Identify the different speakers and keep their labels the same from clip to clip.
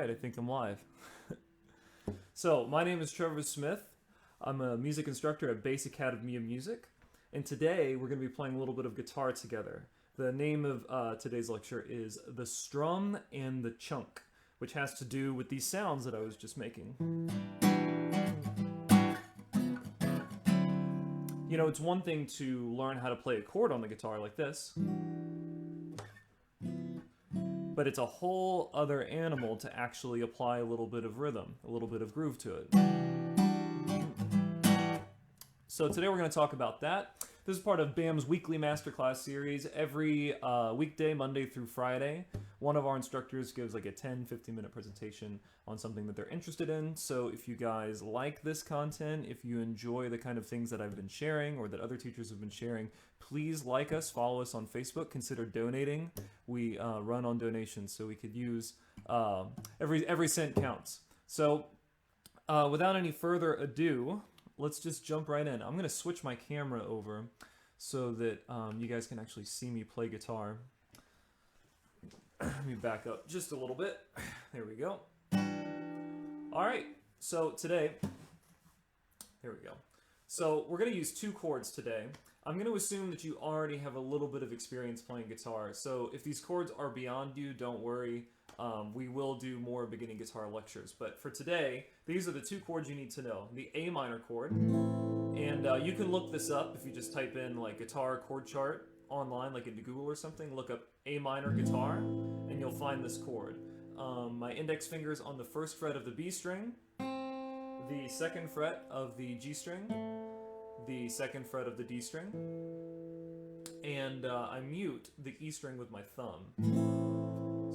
Speaker 1: Alright, I think I'm live. So, my name is Trevor Smith. I'm a music instructor at Bass Academy of Music, and today we're going to be playing a little bit of guitar together. The name of today's lecture is The Strum and the Chunk, which has to do with these sounds that I was just making. You know, it's one thing to learn how to play a chord on the guitar like this, but it's a whole other animal to actually apply a little bit of rhythm, a little bit of groove to it. So today we're going to talk about that. This is part of BAM's weekly masterclass series. Every weekday, Monday through Friday, one of our instructors gives like a 10-15 minute presentation on something that they're interested in. So if you guys like this content, if you enjoy the kind of things that I've been sharing or that other teachers have been sharing, please like us, follow us on Facebook, consider donating. We run on donations, so we could use every cent counts. So without any further ado, let's just jump right in. I'm going to switch my camera over so that you guys can actually see me play guitar. Let me back up just a little bit. There we go. All right, so today, there we go. So we're going to use two chords today. I'm going to assume that you already have a little bit of experience playing guitar. So if these chords are beyond you, don't worry. We will do more beginning guitar lectures. But for today, these are the two chords you need to know. The A minor chord, and you can look this up if you just type in like guitar chord chart online, like into Google or something. Look up A minor guitar, and you'll find this chord. My index finger is on the first fret of the B string, the second fret of the G string, the second fret of the D string, and I mute the E string with my thumb.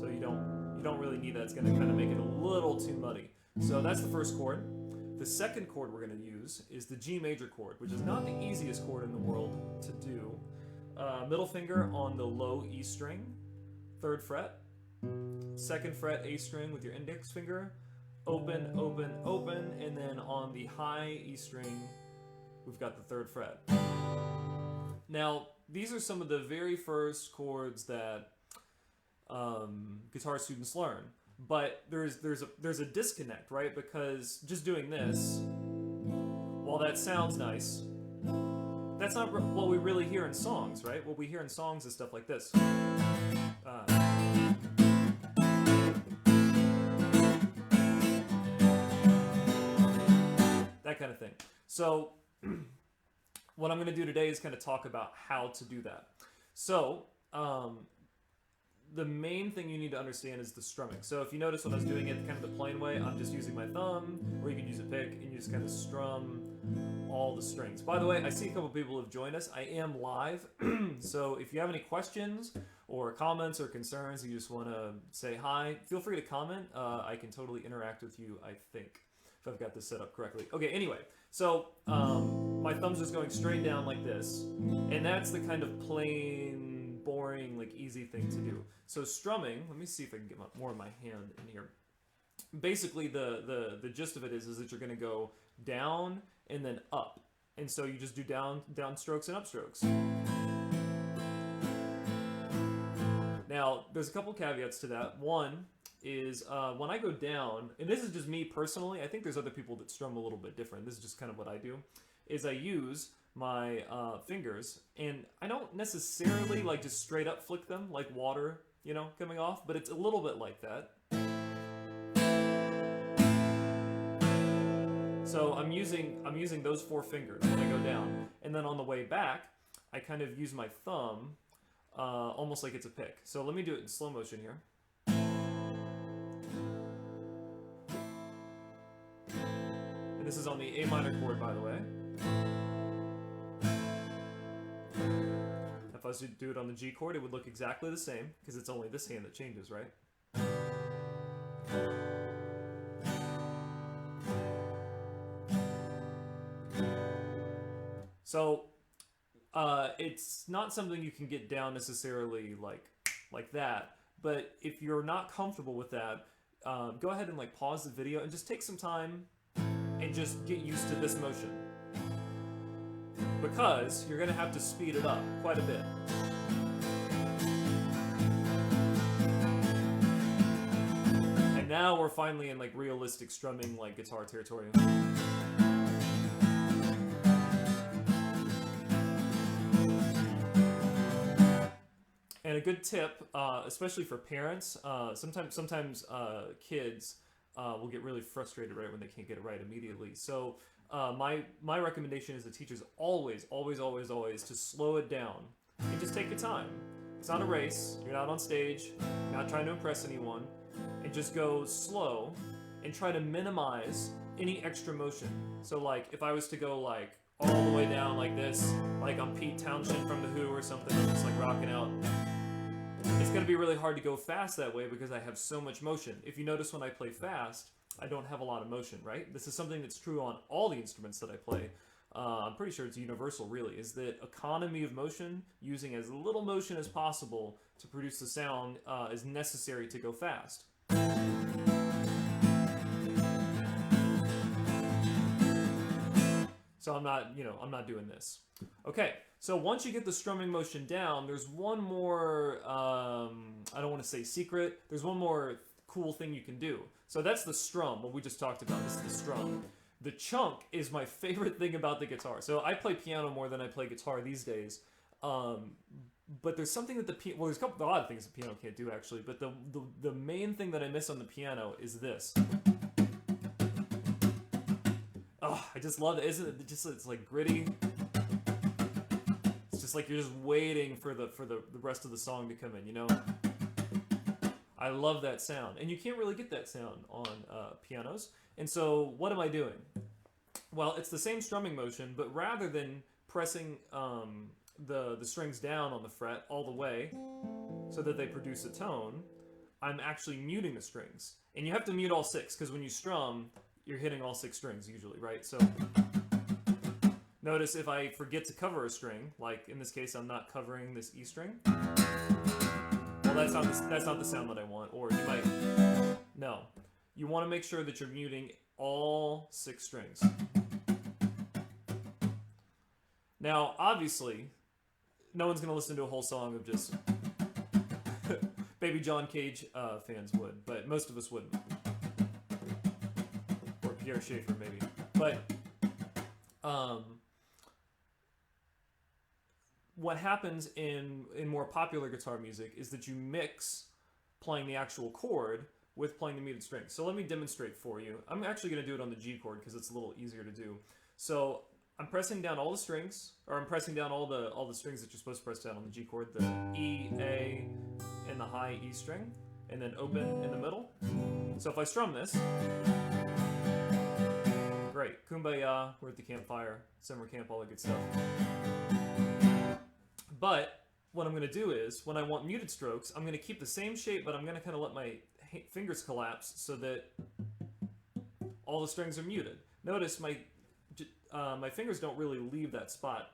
Speaker 1: So you don't really need that. It's going to kind of make it a little too muddy. So that's the first chord. The second chord we're going to use is the G major chord, which is not the easiest chord in the world to do. Middle finger on the low E string, third fret, second fret A string with your index finger, open, open, open, and then on the high E string, we've got the third fret. Now, these are some of the very first chords that guitar students learn, but there's a disconnect, right? Because just doing this, while that sounds nice, that's not what we really hear in songs, right? What we hear in songs is stuff like this. That kind of thing. So what I'm going to do today is kind of talk about how to do that. So the main thing you need to understand is the strumming. So if you notice when I was doing it kind of the plain way, I'm just using my thumb, or you can use a pick, and you just kind of strum all the strings. By the way, I see a couple people have joined us. I am live, so if you have any questions or comments or concerns, you just want to say hi, feel free to comment. I can totally interact with you, I think, if I've got this set up correctly. Okay, anyway, so my thumb's just going straight down like this, and that's the kind of plain, boring, like easy thing to do. So strumming, let me see if I can get more of my hand in here. Basically, the gist of it is that you're going to go down and then up, and so you just do down strokes and up strokes. Now, there's a couple caveats to that. One is when I go down, and this is just me personally, I think there's other people that strum a little bit different. This is just kind of what I do, is I use my fingers, and I don't necessarily like just straight up flick them like water, you know, coming off, but it's a little bit like that. So I'm using those four fingers when I go down, and then on the way back, I kind of use my thumb almost like it's a pick. So let me do it in slow motion here. And this is on the A minor chord, by the way. If I was to do it on the G chord, it would look exactly the same, because it's only this hand that changes, right? So it's not something you can get down necessarily like that, but if you're not comfortable with that, go ahead and like pause the video and just take some time and just get used to this motion, because you're going to have to speed it up quite a bit. Now we're finally in like realistic strumming, like guitar territory. And a good tip, especially for parents, sometimes kids will get really frustrated right when they can't get it right immediately. So my recommendation is the teachers always to slow it down and just take your time. It's not a race. You're not on stage. You're not trying to impress anyone. And just go slow and try to minimize any extra motion. So like if I was to go like all the way down like this, like I'm Pete Townshend from The Who or something, I'm just like rocking out. It's going to be really hard to go fast that way because I have so much motion. If you notice when I play fast, I don't have a lot of motion, right? This is something that's true on all the instruments that I play. I'm pretty sure it's universal, really, is that economy of motion, using as little motion as possible to produce the sound, is necessary to go fast. So I'm not doing this. Okay, so once you get the strumming motion down, there's one more, I don't want to say secret, there's one more cool thing you can do. So that's the strum, what we just talked about, this is the strum. The chunk is my favorite thing about the guitar. So I play piano more than I play guitar these days. But there's something that there's a lot of things the piano can't do actually, but the main thing that I miss on the piano is this. Oh, I just love it. Isn't it just, it's like gritty. It's just like you're just waiting for the rest of the song to come in, you know? I love that sound. And you can't really get that sound on pianos. And so what am I doing? Well, it's the same strumming motion, but rather than pressing the strings down on the fret all the way so that they produce a tone, I'm actually muting the strings. And you have to mute all six, because when you strum, you're hitting all six strings usually, right? So notice if I forget to cover a string, like in this case I'm not covering this E string, well that's not the sound that I want. Or you might, no. You want to make sure that you're muting all six strings. Now, obviously, no one's going to listen to a whole song of just Baby John Cage fans would, but most of us wouldn't. Or Pierre Schaeffer, maybe. But what happens in more popular guitar music is that you mix playing the actual chord with playing the muted strings. So let me demonstrate for you. I'm actually going to do it on the G chord because it's a little easier to do. So I'm pressing down all the strings, or I'm pressing down all the strings that you're supposed to press down on the G chord, the E, A, and the high E string, and then open in the middle. So if I strum this, great, kumbaya, we're at the campfire, summer camp, all that good stuff. But what I'm going to do is, when I want muted strokes, I'm going to keep the same shape, but I'm going to kind of let my fingers collapse so that all the strings are muted. Notice my fingers don't really leave that spot,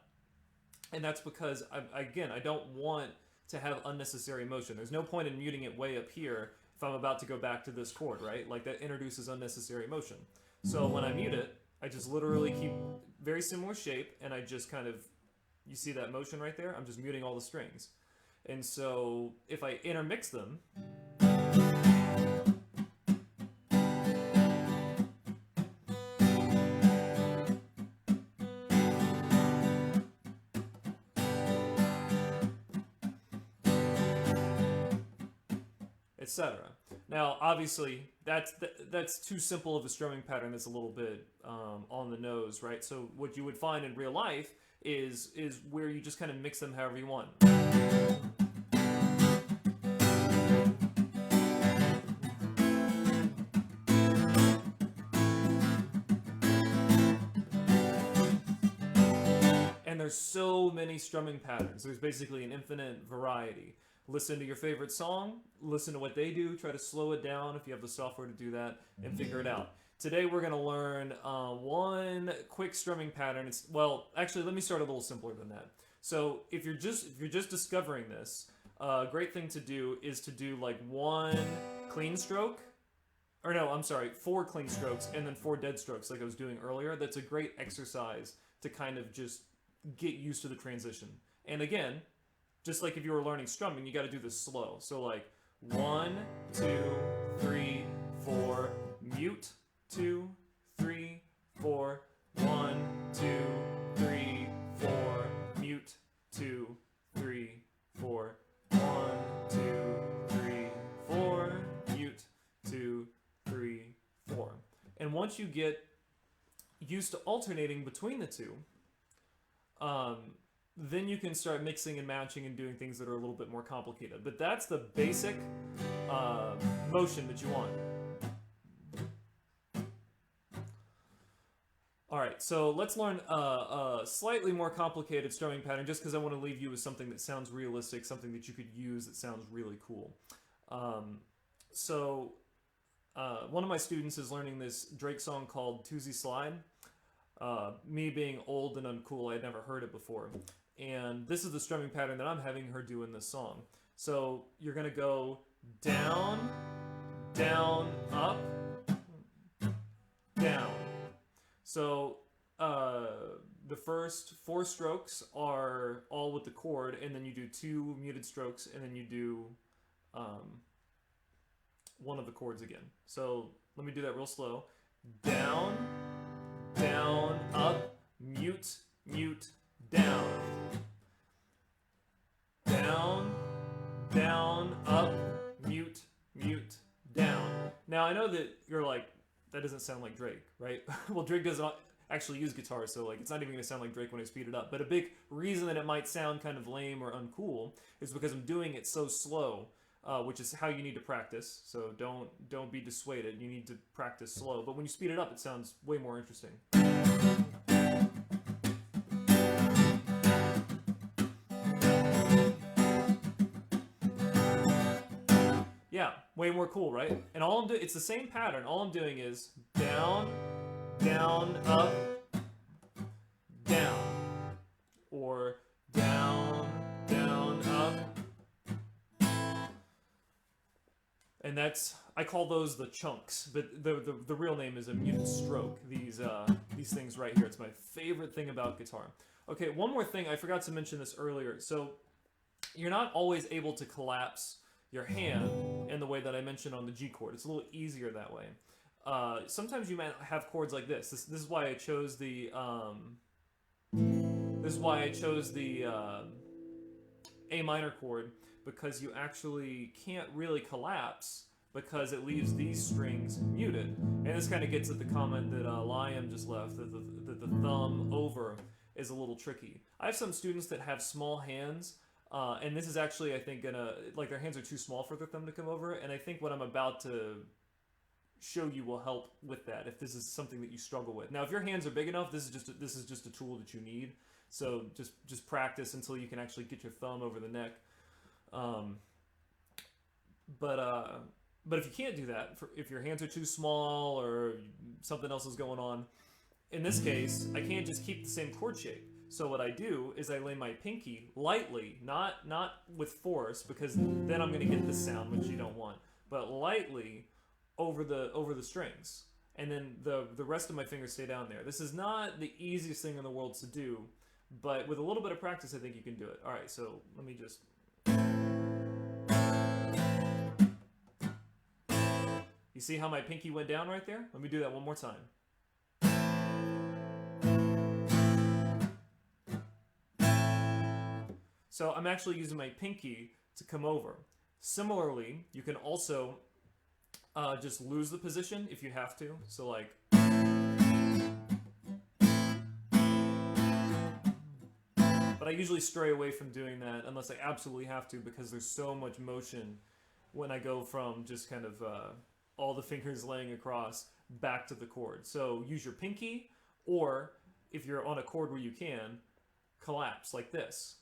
Speaker 1: and that's because I don't want to have unnecessary motion. There's no point in muting it way up here if I'm about to go back to this chord, right? Like that introduces unnecessary motion. So when I mute it, I just literally keep very similar shape, and I just kind of, you see that motion right there? I'm just muting all the strings. And so if I intermix them, etc. Now, obviously, that's too simple of a strumming pattern. That's a little bit on the nose, right? So what you would find in real life is where you just kind of mix them however you want. And there's so many strumming patterns. There's basically an infinite variety. Listen to your favorite song, listen to what they do, try to slow it down if you have the software to do that, and figure it out. Today we're going to learn one quick strumming pattern. Well, actually, let me start a little simpler than that. So if you're just discovering this, a great thing to do is to do like one clean stroke, or no, I'm sorry, 4 clean strokes and then 4 dead strokes like I was doing earlier. That's a great exercise to kind of just get used to the transition. And again, just like if you were learning strumming, you got to do this slow. So like 1, 2, 3, 4, mute, 2, 3, 4, 1, 2, 3, 4, mute, 2, 3, 4, 1, 2, 3, 4, mute, 2, 3, 4. And once you get used to alternating between the two, then you can start mixing and matching and doing things that are a little bit more complicated. But that's the basic motion that you want. Alright, so let's learn a slightly more complicated strumming pattern, just because I want to leave you with something that sounds realistic, something that you could use that sounds really cool. One of my students is learning this Drake song called Toosie Slide. Me being old and uncool, I had never heard it before. And this is the strumming pattern that I'm having her do in this song. So you're going to go down, down, up, down. So the first 4 strokes are all with the chord, and then you do 2 muted strokes, and then you do one of the chords again. So let me do that real slow. Down, down, up, mute, mute, down. Down, down, up, mute, mute, down. Now I know that you're like, that doesn't sound like Drake, right? Well, Drake doesn't actually use guitar, so like it's not even gonna sound like Drake when I speed it up. But a big reason that it might sound kind of lame or uncool is because I'm doing it so slow, which is how you need to practice. So don't be dissuaded. You need to practice slow. But when you speed it up, it sounds way more interesting. Yeah, way more cool, right? And all I'm doing, it's the same pattern. All I'm doing is down, down, up, down. Or down, down, up. And that's, I call those the chunks, but the real name is a muted stroke. These things right here. It's my favorite thing about guitar. Okay, one more thing, I forgot to mention this earlier. So you're not always able to collapse your hand in the way that I mentioned on the G chord. It's a little easier that way. Sometimes you might have chords like this. This is why I chose the A minor chord, because you actually can't really collapse because it leaves these strings muted. And this kind of gets at the comment that Liam just left, that the thumb over is a little tricky. I have some students that have small hands, and this is actually, I think, like their hands are too small for their thumb to come over, and I think what I'm about to show you will help with that if this is something that you struggle with. Now, if your hands are big enough, this is just a tool that you need. So just practice until you can actually get your thumb over the neck. But if you can't do that, if your hands are too small or something else is going on, in this case, I can't just keep the same chord shape. So what I do is I lay my pinky lightly, not with force, because then I'm going to get this sound, which you don't want, but lightly over the strings. And then the rest of my fingers stay down there. This is not the easiest thing in the world to do, but with a little bit of practice, I think you can do it. All right, so let me just... You see how my pinky went down right there? Let me do that one more time. So I'm actually using my pinky to come over. Similarly, you can also just lose the position if you have to. So like... But I usually stray away from doing that unless I absolutely have to, because there's so much motion when I go from just kind of all the fingers laying across back to the chord. So use your pinky, or if you're on a chord where you can, collapse like this.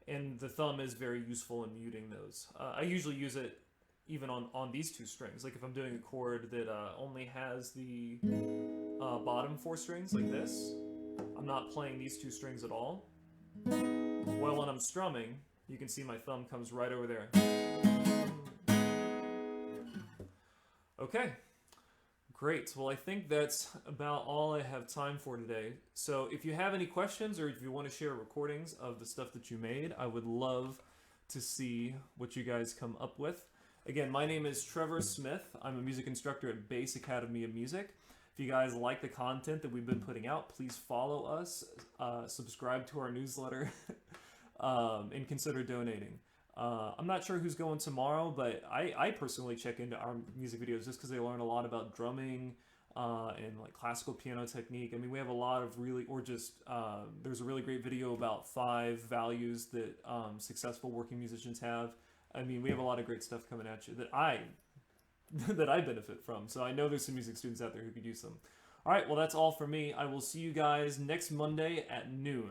Speaker 1: And the thumb is very useful in muting those. I usually use it even on these 2 strings. Like if I'm doing a chord that only has the bottom 4 strings like this, I'm not playing these 2 strings at all. Well, when I'm strumming, you can see my thumb comes right over there. Okay, great. Well, I think that's about all I have time for today. So if you have any questions, or if you want to share recordings of the stuff that you made, I would love to see what you guys come up with. Again, my name is Trevor Smith. I'm a music instructor at Bass Academy of Music. If you guys like the content that we've been putting out, please follow us, subscribe to our newsletter, and consider donating. I'm not sure who's going tomorrow, but I personally check into our music videos just because I learn a lot about drumming and like classical piano technique. I mean, we have a lot of really, or just there's a really great video about 5 values that successful working musicians have. I mean, we have a lot of great stuff coming at you that I benefit from. So I know there's some music students out there who could use them. All right, well, that's all for me. I will see you guys next Monday at noon.